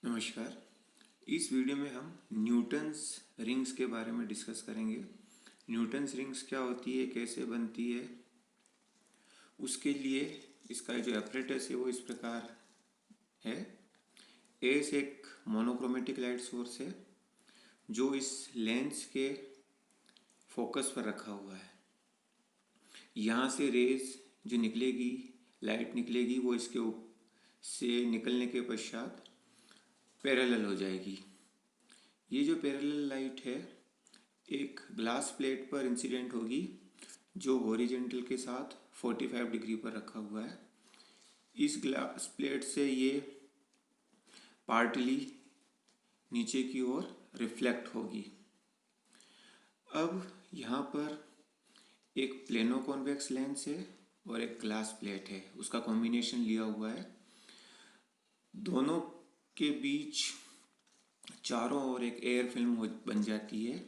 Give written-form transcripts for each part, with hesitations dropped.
नमस्कार। इस वीडियो में हम न्यूटन्स रिंग्स के बारे में डिस्कस करेंगे। न्यूटन्स रिंग्स क्या होती है, कैसे बनती है, उसके लिए इसका जो एपरेटस है वो इस प्रकार है। एस एक मोनोक्रोमेटिक लाइट सोर्स है जो इस लेंस के फोकस पर रखा हुआ है। यहाँ से रेज जो निकलेगी, लाइट निकलेगी, वो इसके से निकलने के पश्चात पैरेलल हो जाएगी। ये जो पैरेलल लाइट है एक ग्लास प्लेट पर इंसिडेंट होगी जो हॉरिजॉन्टल के साथ 45 डिग्री पर रखा हुआ है। इस ग्लास प्लेट से ये पार्टली नीचे की ओर रिफ्लेक्ट होगी। अब यहाँ पर एक प्लेनो कॉन्वेक्स लेंस है और एक ग्लास प्लेट है, उसका कॉम्बिनेशन लिया हुआ है। दोनों के बीच चारों ओर एक एयर फिल्म बन जाती है।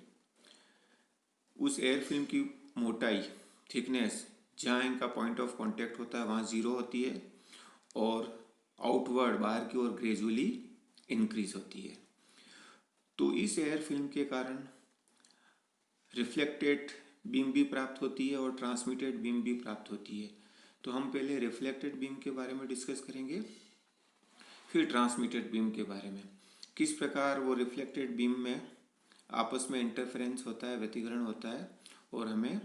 उस एयर फिल्म की मोटाई, थिकनेस, जहाँ इनका पॉइंट ऑफ कांटेक्ट होता है वहाँ 0 होती है और आउटवर्ड बाहर की ओर ग्रेजुअली इंक्रीज होती है। तो इस एयर फिल्म के कारण रिफ्लेक्टेड बीम भी प्राप्त होती है और ट्रांसमिटेड बीम भी प्राप्त होती है। तो हम पहले रिफ्लेक्टेड बीम के बारे में डिस्कस करेंगे, फिर ट्रांसमिटेड बीम के बारे में, किस प्रकार वो रिफ्लेक्टेड बीम में आपस में इंटरफेरेंस होता है, व्यतिकरण होता है और हमें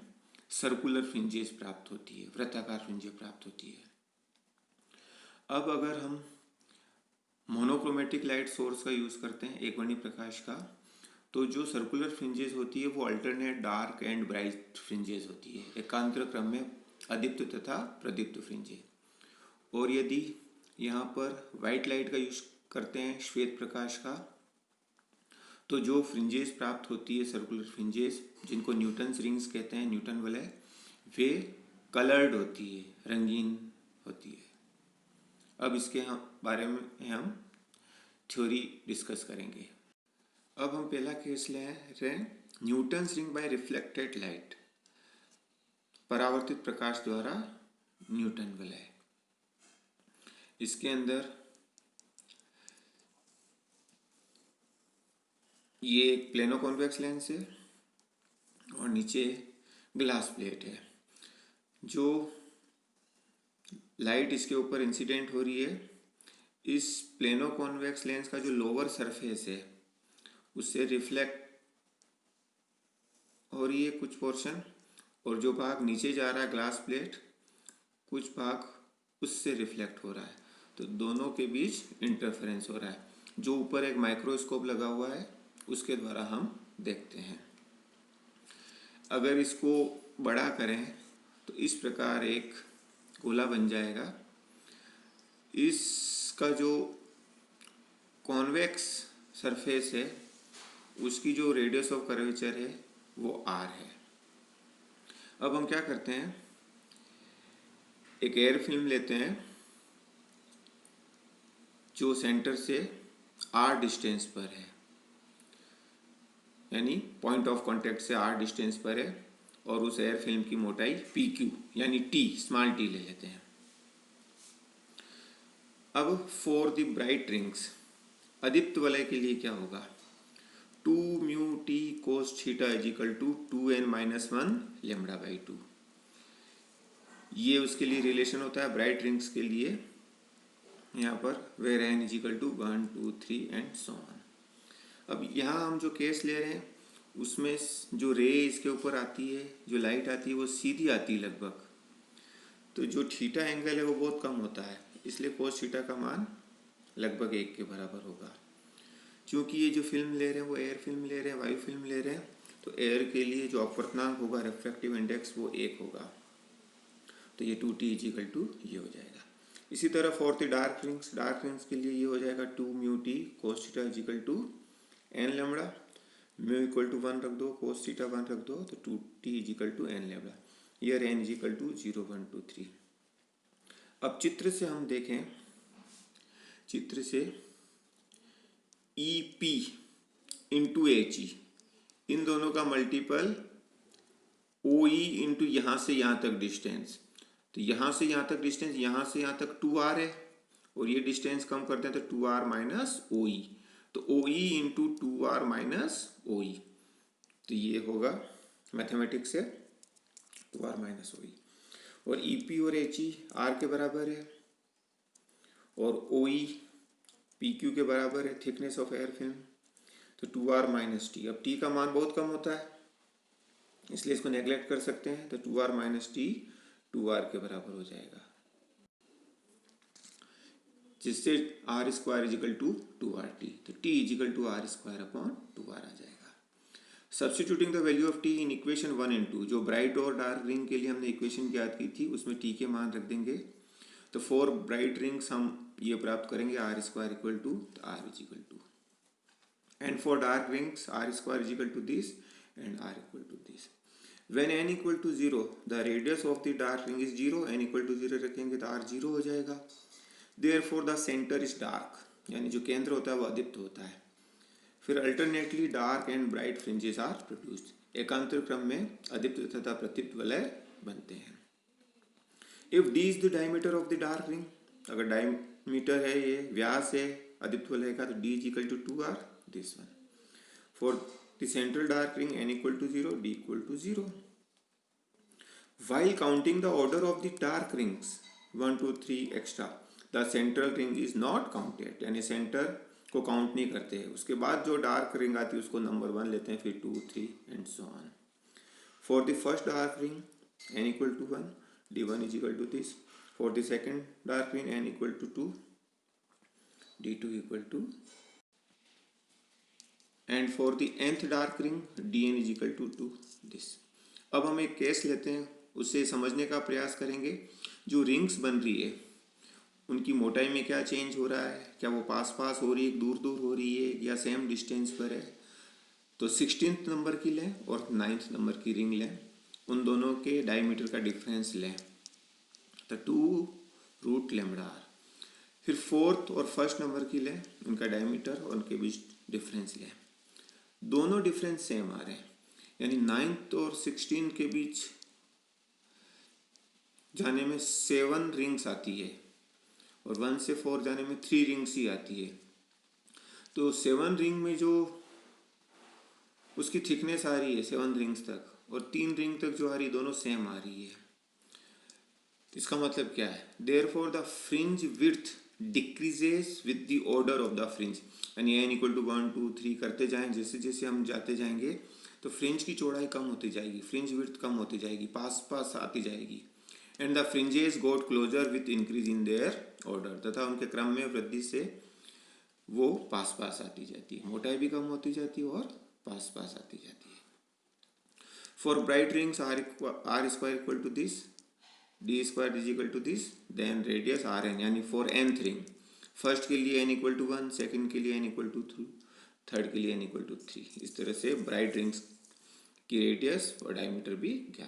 सर्कुलर फ्रिंजेस प्राप्त होती है, वृत्ताकार फ्रिंजेस प्राप्त होती है। अब अगर हम मोनोक्रोमेटिक लाइट सोर्स का यूज़ करते हैं, एक वर्णी प्रकाश का, तो जो सर्कुलर फ्रिंजेस होती है वो alternate dark and bright fringes होती है, एकांतर क्रम में अदीप्त तथा प्रदीप्त फ्रिंजेस। और यदि यहाँ पर वाइट लाइट का यूज करते हैं, श्वेत प्रकाश का, तो जो फ्रिंजेस प्राप्त होती है, सर्कुलर फ्रिंजेस, जिनको न्यूटन्स रिंग्स कहते हैं, न्यूटन वलय, वे कलर्ड होती है, रंगीन होती है। अब इसके बारे में हम थ्योरी डिस्कस करेंगे। अब हम पहला केस ले रहे हैं, Newton's ring by reflected light, परावर्तित प्रकाश द्वारा न्यूटन वलय। इसके अंदर ये एक प्लेनो कॉन्वेक्स लेंस है और नीचे ग्लास प्लेट है। जो लाइट इसके ऊपर इंसिडेंट हो रही है, इस प्लेनो कॉन्वेक्स लेंस का जो लोअर सरफेस है उससे रिफ्लेक्ट हो रही है कुछ पोर्शन, और जो भाग नीचे जा रहा है ग्लास प्लेट, कुछ भाग उससे रिफ्लेक्ट हो रहा है। तो दोनों के बीच इंटरफेरेंस हो रहा है, जो ऊपर एक माइक्रोस्कोप लगा हुआ है उसके द्वारा हम देखते हैं। अगर इसको बड़ा करें तो इस प्रकार एक गोला बन जाएगा। इसका जो कॉन्वेक्स सरफेस है उसकी जो रेडियस ऑफ कर्वेचर है वो आर है। अब हम क्या करते हैं, एक एयर फिल्म लेते हैं जो सेंटर से आर डिस्टेंस पर है, यानी पॉइंट ऑफ कांटेक्ट से आर डिस्टेंस पर है, और उस एयर फिल्म की मोटाई पी क्यू यानी टी, स्मॉल टी ले लेते हैं। अब फॉर द ब्राइट रिंग्स, अदीप्त वलय के लिए क्या होगा, 2 mu t cos theta is equal to 2n-1 lambda by 2। ये उसके लिए रिलेशन होता है ब्राइट रिंग्स के लिए, यहाँ पर where n is equal to 1 2 3 and so on. अब यहाँ हम जो केस ले रहे हैं उसमें जो रे इसके ऊपर आती है, जो लाइट आती है वो सीधी आती है लगभग, तो जो थीटा एंगल है वो बहुत कम होता है, इसलिए कोस थीटा का मान लगभग 1 के बराबर होगा। क्योंकि ये जो फिल्म ले रहे हैं वो एयर फिल्म ले रहे हैं, वायु फिल्म ले रहे हैं, तो एयर के लिए जो अपवर्तनांक होगा, रिफ्रैक्टिव इंडेक्स, वो 1 होगा। तो ये 2t इजिकल टू ये हो जाएगा। इसी तरह फॉर द डार्क रिंग्स के लिए ये हो जाएगा 2 mu t cos theta is equal to n lambda, mu equal to 1 रख दो, कोस थीटा 1 रख दो, तो 2t is equal to n lambda, where n is equal to 0 1 2 3। अब चित्र से हम देखें, चित्र से E P into H E, इन दोनों का मल्टीपल ओ ई इंटू यहाँ से यहाँ तक डिस्टेंस, तो यहाँ से यहाँ तक डिस्टेंस, यहाँ से यहाँ तक 2r है और ये डिस्टेंस कम करते हैं तो 2r माइनस ओ ई, तो ओ E into 2r minus O ई, तो ये होगा मैथमेटिक्स से 2r माइनस ओ ई। और ई पी और एच ई आर के बराबर है और ओ ई पी क्यू के बराबर है, थिकनेस ऑफ एयर फिल्म, तो 2r माइनस टी। अब टी का मान बहुत कम होता है इसलिए इसको नेग्लेक्ट कर सकते हैं, तो 2r माइनस टी 2r के बराबर हो जाएगा, जिससे R square is equal to 2r T, तो T equal to R square upon 2r आ जाएगा। Substituting the value of T in equation 1 and 2, जो ब्राइट और डार्क रिंग के लिए हमने इक्वेशन याद की थी उसमें टी के मान रख देंगे, तो फॉर ब्राइट रिंग्स हम ये प्राप्त करेंगे r square equal to r is equal to, and for dark rings r square is equal to this and r equal to this. When n equal to 0, the radius of the dark ring is 0, n equal to 0 रखेंगे तो r 0 हो जाएगा। Therefore the center is dark, यानी जो केंद्र होता है वो अदीप्त होता है। फिर alternately dark and bright fringes are produced, एकांतर क्रम में अदीप्त तथा प्रदीप्त वलय बनते हैं। If d is the diameter of the dark ring, अगर डायमीटर है ये व्यास है अदीप्त वलय का, तो d is equal to 2r this one. For the central dark ring n equal to 0, d equal to 0. While counting the order of the dark rings 1 2 3 extra, the central ring is not counted, यानी centre को count नहीं करते हैं। उसके बाद जो dark ring आती है उसको नंबर 1 लेते हैं, फिर 2 3 and so on. For the first dark ring n equal to 1, d1 is equal to this. For the second dark ring n equal to 2, d2 equal to, and for the nth dark ring dn is equal to this. अब हम एक case लेते हैं, उसे समझने का प्रयास करेंगे। जो रिंग्स बन रही है उनकी मोटाई में क्या चेंज हो रहा है, क्या वो पास पास हो रही है, दूर दूर हो रही है, या सेम डिस्टेंस पर है। तो 16th नंबर की लें और 9th नंबर की रिंग लें, उन दोनों के डायमीटर का डिफरेंस लें, तो 2 √λ r। फिर 4th और 1st नंबर की लें, उनका डायमीटर और उनके बीच डिफरेंस लें, दोनों डिफरेंस सेम आ रहे हैं, यानी 9th और 16 के बीच जाने में 7 रिंग्स आती है और 1 से 4 जाने में 3 रिंग्स ही आती है। तो 7 रिंग में जो उसकी थिकनेस आ रही है 7 रिंग्स तक, और 3 रिंग तक जो आ रही है दोनों सेम आ रही है। इसका मतलब क्या है, therefore the fringe width decreases with the order of the fringe, यानी n इक्वल टू 1 2 3 करते जाएं, जैसे जैसे हम जाते जाएंगे तो फ्रिंज की चौड़ाई कम होती जाएगी, फ्रिंज विड्थ कम होती जाएगी, पास पास आती जाएगी। And the fringes got closer with increase in their order, तथा उनके क्रम में वृद्धि से वो पास पास आती जाती है, मोटाई भी कम होती जाती है और पास पास आती जाती है। For bright rings r square equal to this, d square is equal to this, then radius r n, यानी फॉर nth रिंग फर्स्ट के लिए n इक्वल टू 1, सेकेंड के लिए n इक्वल टू 2, थर्ड के लिए n इक्वल टू 3। इस तरह से ब्राइट रिंग्स की रेडियस और डायमीटर भी ज्ञात